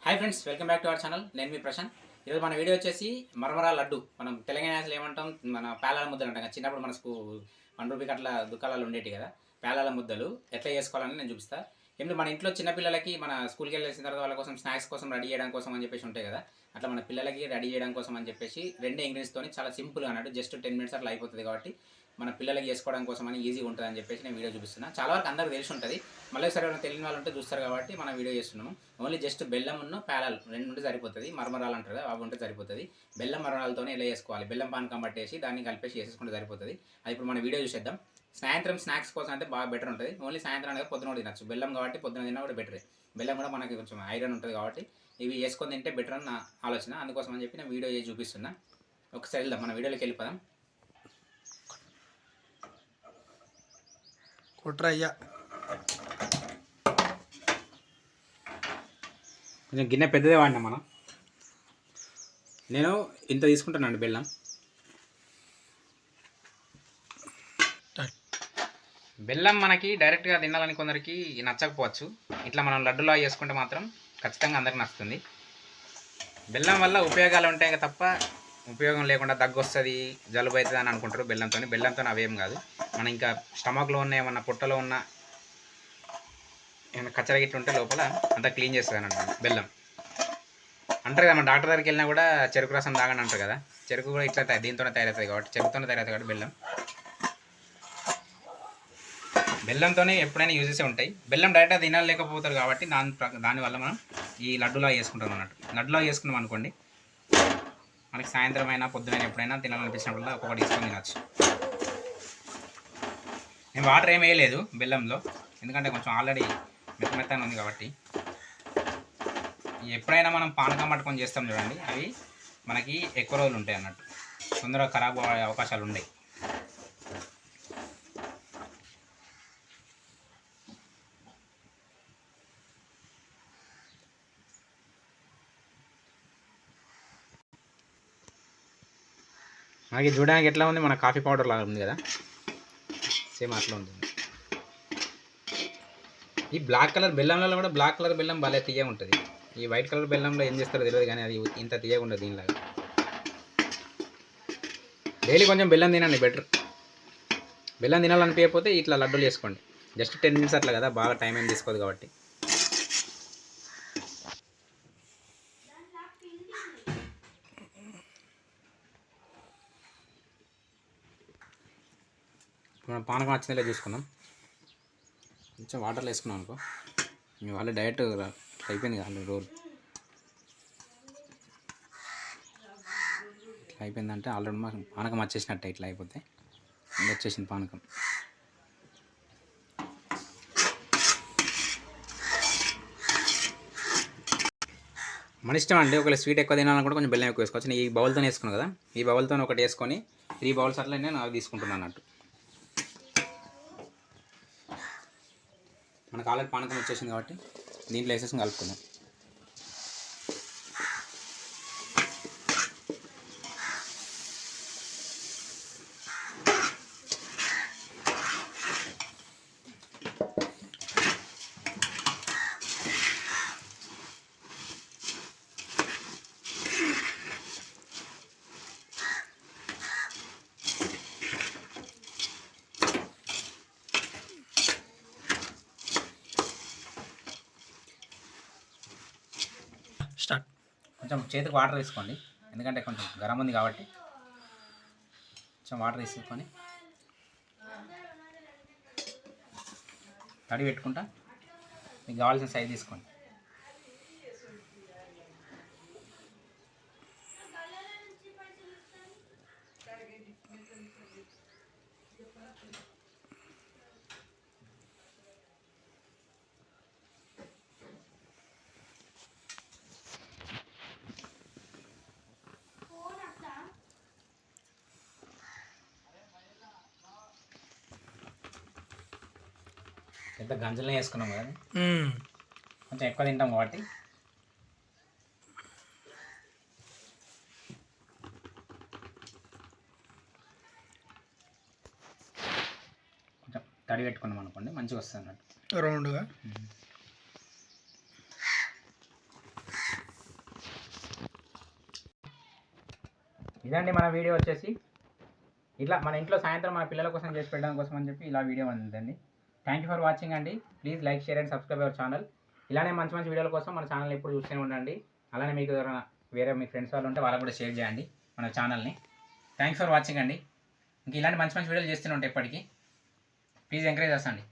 Hi friends, welcome back to our channel. నేను మీ ప్రశాంత్. ఈరోజు మన వీడియో వచ్చేసి మరమర లడ్డు. మనం తెలంగాణ యాసలో ఏమంటాం, మన పేలాల ముద్దలు అంటాం కదా. చిన్నప్పుడు మన ₹1 అట్లా దుకాణాలు ఉండేవి కదా, పేలాల ముద్దలు ఎట్లా చేసుకోవాలని నేను చూపిస్తాను. ఏమిటి, మన ఇంట్లో చిన్నపిల్లలకి మన స్కూల్కి వెళ్ళేసిన తర్వాత వాళ్ళ కోసం స్నాక్స్ కోసం రెడీ చేయడం కోసం అని చెప్పేసి ఉంటాయి కదా. అట్లా మన పిల్లలకి రెడీ చేయడం కోసం అని చెప్పేసి 2 ఇంగ్రీడియంట్స్తో చాలా సింపుల్గా అన్నట్టు జస్ట్ 10 మినిట్స్ అట్లా అయిపోతుంది. కాబట్టి మన పిల్లలకి చేసుకోవడం కోసం అని ఈజీగా ఉంటుంది అని చెప్పేసి నేను వీడియో చూపిస్తున్నాను. చాలా వరకు అందరికీ తెలిసి ఉంటుంది, మళ్ళీ సరే ఎవరైనా తెలియని వాళ్ళు ఉంటే చూస్తారు కాబట్టి మనం వీడియో చేస్తున్నాము. ఓన్లీ జస్ట్ బెల్లం ఉన్న పేలాలు 2 ఉంటే సరిపోతుంది. మరమరాలు అంటారు కదా, అవి ఉంటే సరిపోతుంది. బెల్లం మరమరాలతోనే ఎలా చేసుకోవాలి, బెల్లం పానకం పట్టేసి దాన్ని కలిపేసి వేసేసుకుంటే సరిపోతుంది. అది ఇప్పుడు మన వీడియో చూసేద్దాం. సాయంత్రం స్నాక్స్ కోసం అయితే బాగా బెటర్ ఉంటుంది. ఓన్లీ సాయంత్రం అనేది పొద్దున కూడా తినచ్చు. బెల్లం కాబట్టి పొద్దున తిన్నా కూడా బెటరే. బెల్లం కూడా మనకి కొంచెం ఐరన్ ఉంటుంది కాబట్టి ఇవి వేసుకొని తింటే బెటర్ అని నా ఆలోచన. అందుకోసం అని చెప్పి నేను వీడియో చేసి చూపిస్తున్నా. ఒకసారి వెళ్దాం, మన వీడియోలోకి వెళ్ళిపోదాం. కుట్రయ్యా కొంచెం గిన్నె పెద్దదే వాడినా మనం. నేను ఇంత తీసుకుంటానండి బెల్లం. బెల్లం మనకి డైరెక్ట్గా తినాలని కొందరికి నచ్చకపోవచ్చు. ఇట్లా మనం లడ్డులా చేసుకుంటే మాత్రం ఖచ్చితంగా అందరికి నచ్చుతుంది. బెల్లం వల్ల ఉపయోగాలు ఉంటాయి తప్ప ఉపయోగం లేకుండా దగ్గు వస్తుంది, జలుబు అవుతుంది అని అనుకుంటారు. బెల్లంతో అవేం కాదు. మనం ఇంకా స్టమక్లో ఉన్న ఏమన్నా పుట్టలో ఉన్న ఏమైనా కచ్చర గిట్ల ఉంటే లోపల అంతా క్లీన్ చేస్తుంది అన్నమాట బెల్లం. అంటారు కదా, మన డాక్టర్ దగ్గరికి వెళ్ళినా కూడా చెరుకు రసం తాగని అంటారు కదా. చెరుకు కూడా ఇట్లా దీంతోనే తయారవుతుంది కాబట్టి, చెరుకుతోనే తయారవుతుంది కాబట్టి బెల్లంతోనే ఎప్పుడైనా యూజెసే ఉంటాయి. బెల్లం డైరెక్ట్గా తినలేకపోతారు కాబట్టి దానివల్ల మనం ఈ లడ్డులా చేసుకుంటాం అన్నట్టు. లడ్డులా చేసుకున్నాం అనుకోండి, మనకి సాయంత్రం అయినా పొద్దున ఎప్పుడైనా తినాలనిపించినప్పుడు ఒక్కొక్కటి తీసుకొని తినచ్చు. నేను వాటర్ ఏం వేయలేదు బెల్లంలో, ఎందుకంటే కొంచెం ఆల్రెడీ మెత్తగా ఉంది కాబట్టి. ఎప్పుడైనా మనం పానకం పట్టుకొని చేస్తాం చూడండి, అవి మనకి ఎక్కువ రోజులు ఉంటాయి అన్నట్టు, తొందరగా ఖరాబ్ అయ్యే అవకాశాలు ఉన్నాయి. మనకి చూడడానికి ఎట్లా ఉంది, మన కాఫీ పౌడర్ లాగా ఉంది కదా, సేమ్ అట్లా ఉంటుంది. ఈ బ్లాక్ కలర్ బెల్లంలో కూడా బ్లాక్ కలర్ బెల్లం భలే తీయగా ఉంటుంది. ఈ వైట్ కలర్ బెల్లంలో ఏం చేస్తారో తెలియదు కానీ అది ఇంత తీయగా ఉండదు దీనిలాగా. డైలీ కొంచెం బెల్లం తినండి, బెటర్. బెల్లం తినాలనిపించకపోతే ఇట్లా లడ్డూలు చేసుకోండి. జస్ట్ 10 మినిట్స్ అట్లా కదా, బాగా టైం ఏం తీసుకోదు కాబట్టి. మనం పానకం వచ్చిందిలే చూసుకుందాం. కొంచెం వాటర్లో వేసుకున్నాం అనుకో, మీ వాళ్ళు డైరెక్ట్ అయిపోయింది కదా రోల్. అయిపోయిందంటే ఆల్రెడీ మాకు పానకం వచ్చేసినట్టే. ఇట్లా అయిపోతే వచ్చేసింది పానకం. మన ఇష్టం అండి, ఒకవేళ స్వీట్ ఎక్కువ తినాలనుకుంటే కొంచెం బెల్లం ఎక్కువ వేసుకోవచ్చు. నేను ఈ బౌల్తో వేసుకున్నాను కదా, ఈ బౌల్తో ఒకటి వేసుకొని 3 బౌల్స్ అట్లా నేను అవి తీసుకుంటున్నాను అన్నట్టు. మనకు ఆల్రెడీ పానకం వచ్చేసింది కాబట్టి దీంట్లో వేసేసి కలుపుకుందాం. స్టార్ట్. కొంచెం చేతికి వాటర్ తీసుకోండి, ఎందుకంటే కొంచెం గరం ఉంది కాబట్టి. కొంచెం వాటర్ తీసుకొని తడి పెట్టుకుంటా మీకు కావాల్సిన సైజ్ తీసుకోండి. పెద్ద గంజలనే వేసుకున్నాం కదా, కొంచెం ఎక్కువ తింటాం కాబట్టి కొంచెం తడి పెట్టుకున్నాం అనుకోండి, మంచిగా వస్తుంది అన్నట్టు రౌండ్గా. ఇదండి మన వీడియో వచ్చేసి. ఇట్లా మన ఇంట్లో సాయంత్రం మన పిల్లల కోసం చేసి పెట్టడం కోసం అని చెప్పి ఇలా వీడియో ఉందండి. థ్యాంక్ యూ ఫర్ వాచింగ్ అండి. Please like, share and subscribe our channel. ఇలానే మంచి మంచి వీడియోల కోసం మన ఛానల్ ఎప్పుడు చూస్తూనే ఉండండి. అలానే మీకు ఎవరైనా వేరే మీ ఫ్రెండ్స్ వాళ్ళు ఉంటే వాళ్ళకు కూడా షేర్ చేయండి మన ఛానల్ని. థ్యాంక్స్ ఫర్ వాచింగ్ అండి. ఇంక ఇలాంటి మంచి మంచి వీడియోలు చేస్తూనే ఉంటాయి ఎప్పటికీ. Please encourage చేస్తాండి.